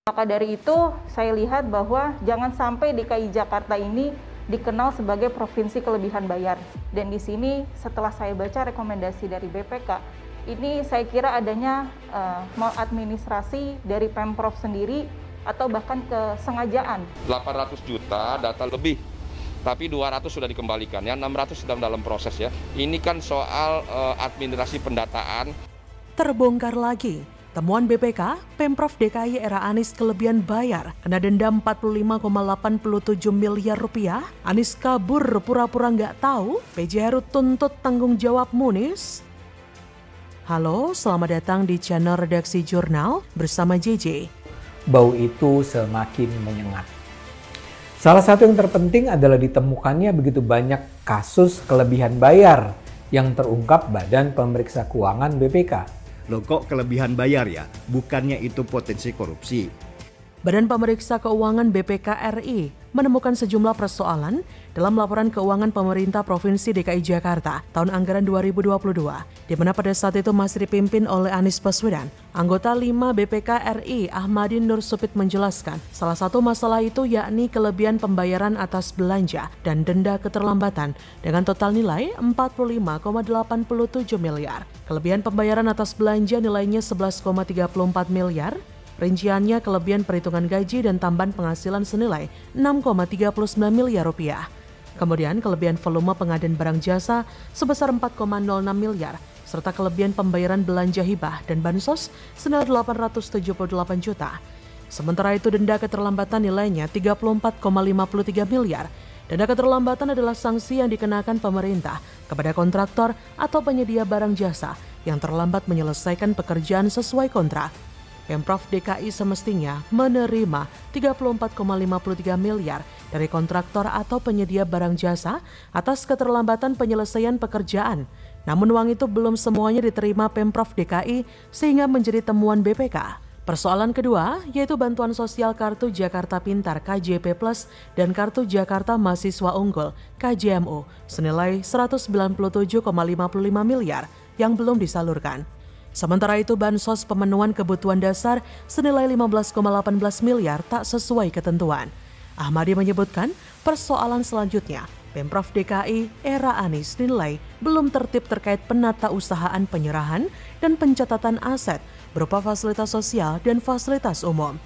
Maka dari itu, saya lihat bahwa jangan sampai DKI Jakarta ini dikenal sebagai provinsi kelebihan bayar. Dan di sini setelah saya baca rekomendasi dari BPK, ini saya kira adanya maladministrasi dari Pemprov sendiri atau bahkan kesengajaan. 800 juta data lebih, tapi 200 sudah dikembalikan, ya 600 sedang dalam proses ya. Ini kan soal administrasi pendataan. Terbongkar lagi. Temuan BPK, Pemprov DKI era Anies kelebihan bayar, kena denda 45,87 miliar rupiah. Anies kabur pura-pura nggak tahu, PJ Heru tuntut tanggung jawab Munis. Halo, selamat datang di channel Redaksi Jurnal bersama JJ. Bau itu semakin menyengat. Salah satu yang terpenting adalah ditemukannya begitu banyak kasus kelebihan bayar yang terungkap Badan Pemeriksa Keuangan BPK. Loh kok kelebihan bayar ya? Bukannya itu potensi korupsi? Badan Pemeriksa Keuangan BPK RI menemukan sejumlah persoalan dalam laporan keuangan pemerintah Provinsi DKI Jakarta tahun anggaran 2022, di mana pada saat itu masih dipimpin oleh Anies Baswedan. Anggota 5 BPK RI Ahmadin Nur Supit menjelaskan, salah satu masalah itu yakni kelebihan pembayaran atas belanja dan denda keterlambatan dengan total nilai 45,87 miliar. Kelebihan pembayaran atas belanja nilainya 11,34 miliar. Rinciannya kelebihan perhitungan gaji dan tambahan penghasilan senilai 6,39 miliar rupiah. Kemudian kelebihan volume pengadaan barang jasa sebesar 4,06 miliar, serta kelebihan pembayaran belanja hibah dan bansos senilai 878 juta. Sementara itu denda keterlambatan nilainya 34,53 miliar. Denda keterlambatan adalah sanksi yang dikenakan pemerintah kepada kontraktor atau penyedia barang jasa yang terlambat menyelesaikan pekerjaan sesuai kontrak. Pemprov DKI semestinya menerima 34,53 miliar dari kontraktor atau penyedia barang jasa atas keterlambatan penyelesaian pekerjaan. Namun uang itu belum semuanya diterima Pemprov DKI sehingga menjadi temuan BPK. Persoalan kedua yaitu bantuan sosial Kartu Jakarta Pintar KJP Plus dan Kartu Jakarta Mahasiswa Unggul KJMU senilai 197,55 miliar yang belum disalurkan. Sementara itu bansos pemenuhan kebutuhan dasar senilai 15,18 miliar tak sesuai ketentuan. Ahmadi menyebutkan persoalan selanjutnya, Pemprov DKI era Anies dinilai belum tertib terkait penata usahaan penyerahan dan pencatatan aset berupa fasilitas sosial dan fasilitas umum.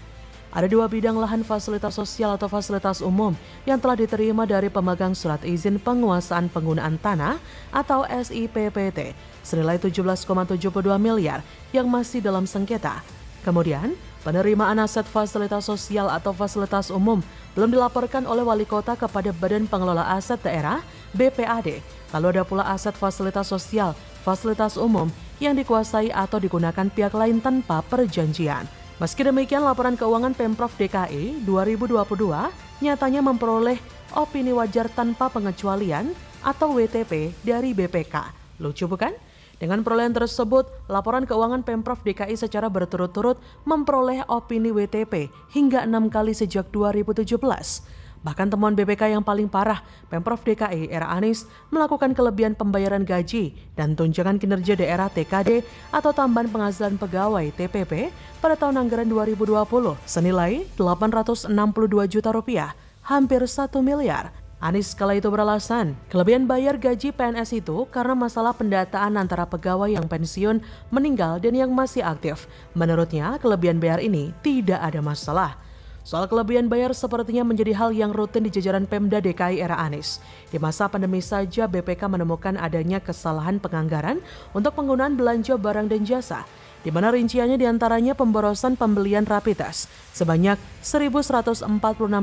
Ada 2 bidang lahan fasilitas sosial atau fasilitas umum yang telah diterima dari pemegang surat izin penguasaan penggunaan tanah atau SIPPT senilai 17,72 miliar yang masih dalam sengketa. Kemudian, penerimaan aset fasilitas sosial atau fasilitas umum belum dilaporkan oleh wali kota kepada Badan Pengelola Aset Daerah BPAD. Lalu ada pula aset fasilitas sosial, fasilitas umum yang dikuasai atau digunakan pihak lain tanpa perjanjian. Meski demikian, laporan keuangan Pemprov DKI 2022 nyatanya memperoleh opini wajar tanpa pengecualian atau WTP dari BPK. Lucu bukan? Dengan perolehan tersebut, laporan keuangan Pemprov DKI secara berturut-turut memperoleh opini WTP hingga 6 kali sejak 2017. Bahkan temuan BPK yang paling parah, Pemprov DKI era Anies melakukan kelebihan pembayaran gaji dan tunjangan kinerja daerah TKD atau tambahan penghasilan pegawai TPP pada tahun anggaran 2020 senilai 862 juta rupiah, hampir 1 miliar. Anies kala itu beralasan, kelebihan bayar gaji PNS itu karena masalah pendataan antara pegawai yang pensiun, meninggal dan yang masih aktif. Menurutnya, kelebihan bayar ini tidak ada masalah. Soal kelebihan bayar sepertinya menjadi hal yang rutin di jajaran Pemda DKI era Anies. Di masa pandemi saja BPK menemukan adanya kesalahan penganggaran untuk penggunaan belanja barang dan jasa, di mana rinciannya diantaranya pemborosan pembelian rapid test. Sebanyak 1.146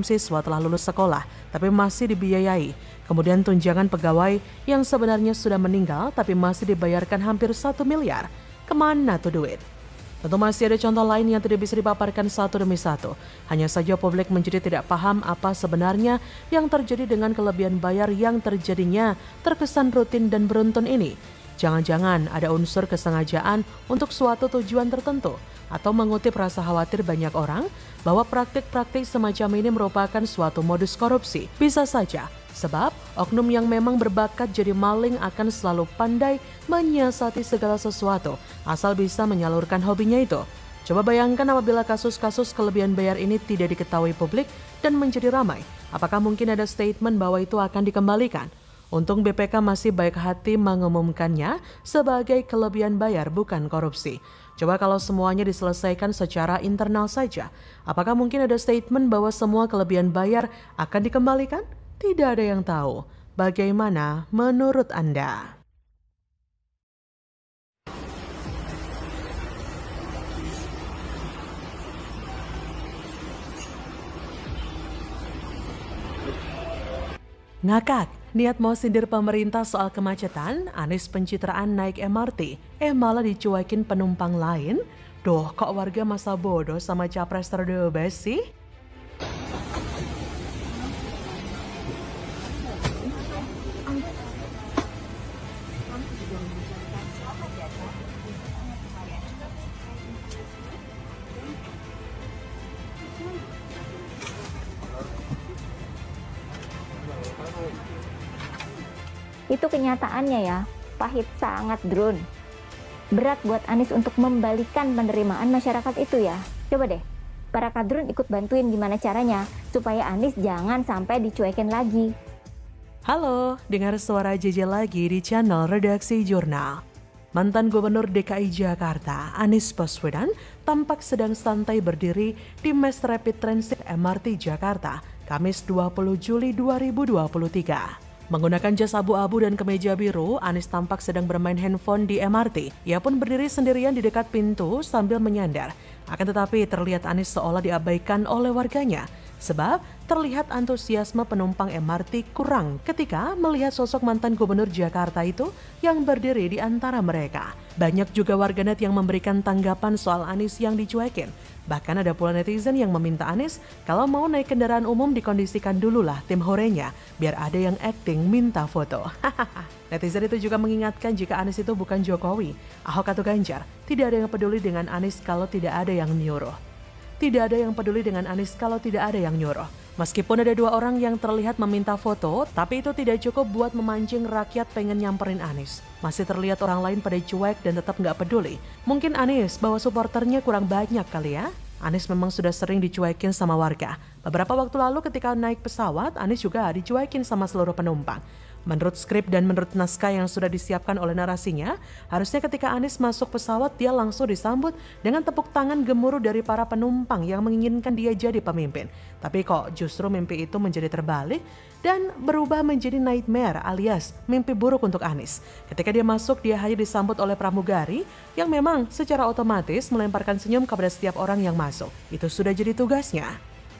siswa telah lulus sekolah, tapi masih dibiayai. Kemudian tunjangan pegawai yang sebenarnya sudah meninggal, tapi masih dibayarkan hampir 1 miliar. Kemana tuh duit? Tentu masih ada contoh lain yang tidak bisa dipaparkan satu demi satu. Hanya saja publik menjadi tidak paham apa sebenarnya yang terjadi dengan kelebihan bayar yang terjadinya terkesan rutin dan beruntun ini. Jangan-jangan ada unsur kesengajaan untuk suatu tujuan tertentu atau mengutip rasa khawatir banyak orang bahwa praktik-praktik semacam ini merupakan suatu modus korupsi. Bisa saja, sebab oknum yang memang berbakat jadi maling akan selalu pandai menyiasati segala sesuatu asal bisa menyalurkan hobinya itu. Coba bayangkan apabila kasus-kasus kelebihan bayar ini tidak diketahui publik dan menjadi ramai. Apakah mungkin ada statement bahwa itu akan dikembalikan? Untung BPK masih baik hati mengumumkannya sebagai kelebihan bayar bukan korupsi. Coba kalau semuanya diselesaikan secara internal saja. Apakah mungkin ada statement bahwa semua kelebihan bayar akan dikembalikan? Tidak ada yang tahu. Bagaimana menurut Anda? Ngakak, niat mau sindir pemerintah soal kemacetan, Anies pencitraan naik MRT, malah dicuekin penumpang lain? Duh, kok warga masa bodoh sama capres terdebes sih? Itu kenyataannya ya, pahit sangat drone. Berat buat Anies untuk membalikan penerimaan masyarakat itu ya. Coba deh, para kadrun ikut bantuin gimana caranya supaya Anies jangan sampai dicuekin lagi. Halo, dengar suara JJ lagi di channel Redaksi Jurnal. Mantan Gubernur DKI Jakarta, Anies Baswedan, tampak sedang santai berdiri di Mass Rapid Transit MRT Jakarta, Kamis 20 Juli 2023. Menggunakan jas abu-abu dan kemeja biru, Anies tampak sedang bermain handphone di MRT. Ia pun berdiri sendirian di dekat pintu sambil menyandar. Akan tetapi terlihat Anies seolah diabaikan oleh warganya. Sebab terlihat antusiasme penumpang MRT kurang ketika melihat sosok mantan gubernur Jakarta itu yang berdiri di antara mereka. Banyak juga warganet yang memberikan tanggapan soal Anies yang dicuekin. Bahkan ada pula netizen yang meminta Anies kalau mau naik kendaraan umum dikondisikan dululah tim horenya biar ada yang acting minta foto. Netizen itu juga mengingatkan jika Anies itu bukan Jokowi, Ahok atau Ganjar. Tidak ada yang peduli dengan Anies kalau tidak ada yang nyuruh. Tidak ada yang peduli dengan Anies kalau tidak ada yang nyuruh. Meskipun ada dua orang yang terlihat meminta foto, tapi itu tidak cukup buat memancing rakyat pengen nyamperin Anies. Masih terlihat orang lain pada cuek dan tetap nggak peduli. Mungkin Anies bawa supporternya kurang banyak kali ya? Anies memang sudah sering dicuekin sama warga. Beberapa waktu lalu ketika naik pesawat, Anies juga dicuekin sama seluruh penumpang. Menurut skrip dan menurut naskah yang sudah disiapkan oleh narasinya, harusnya ketika Anies masuk pesawat dia langsung disambut dengan tepuk tangan gemuruh dari para penumpang yang menginginkan dia jadi pemimpin. Tapi kok justru mimpi itu menjadi terbalik dan berubah menjadi nightmare alias mimpi buruk untuk Anies. Ketika dia masuk, dia hanya disambut oleh pramugari yang memang secara otomatis melemparkan senyum kepada setiap orang yang masuk. Itu sudah jadi tugasnya.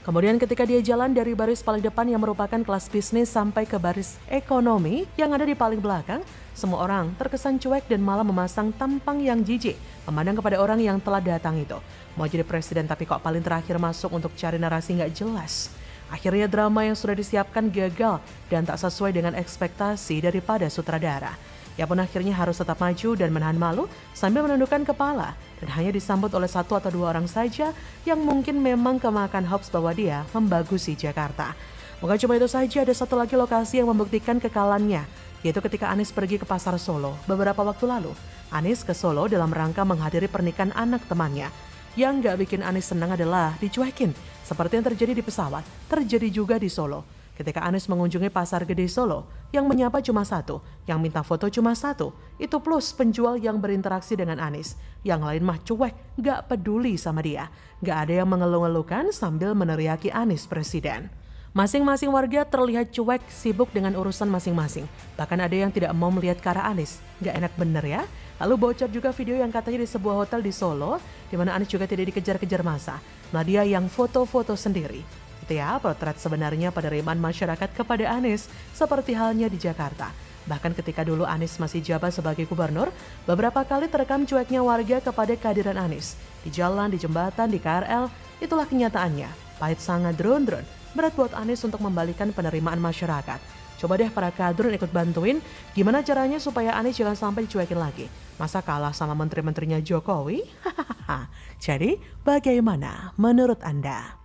Kemudian ketika dia jalan dari baris paling depan yang merupakan kelas bisnis sampai ke baris ekonomi yang ada di paling belakang, semua orang terkesan cuek dan malah memasang tampang yang jijik memandang kepada orang yang telah datang itu. Mau jadi presiden tapi kok paling terakhir masuk untuk cari narasi nggak jelas. Akhirnya drama yang sudah disiapkan gagal dan tak sesuai dengan ekspektasi daripada sutradara. Ia pun akhirnya harus tetap maju dan menahan malu sambil menundukkan kepala dan hanya disambut oleh satu atau dua orang saja yang mungkin memang kemakan hoax bahwa dia membagusi Jakarta. Bukan cuma itu saja, ada satu lagi lokasi yang membuktikan kekalannya, yaitu ketika Anies pergi ke Pasar Solo beberapa waktu lalu. Anies ke Solo dalam rangka menghadiri pernikahan anak temannya. Yang gak bikin Anies senang adalah dicuekin, seperti yang terjadi di pesawat, terjadi juga di Solo. Ketika Anies mengunjungi Pasar Gede Solo, yang menyapa cuma satu, yang minta foto cuma satu. Itu plus penjual yang berinteraksi dengan Anies. Yang lain mah cuek, gak peduli sama dia. Gak ada yang mengeluh-ngeluhkan sambil meneriaki Anies presiden. Masing-masing warga terlihat cuek, sibuk dengan urusan masing-masing. Bahkan ada yang tidak mau melihat ke arah Anies. Gak enak bener ya? Lalu bocor juga video yang katanya di sebuah hotel di Solo, di mana Anies juga tidak dikejar-kejar massa. Nah dia yang foto-foto sendiri. Itu ya potret sebenarnya penerimaan masyarakat kepada Anies seperti halnya di Jakarta. Bahkan ketika dulu Anies masih jabat sebagai gubernur, beberapa kali terekam cueknya warga kepada kehadiran Anies. Di jalan, di jembatan, di KRL, itulah kenyataannya. Pahit sangat drone-drone, berat buat Anies untuk membalikan penerimaan masyarakat. Coba deh para kadrun ikut bantuin gimana caranya supaya Anies jangan sampai dicuekin lagi. Masa kalah sama menteri-menterinya Jokowi? Jadi bagaimana menurut Anda?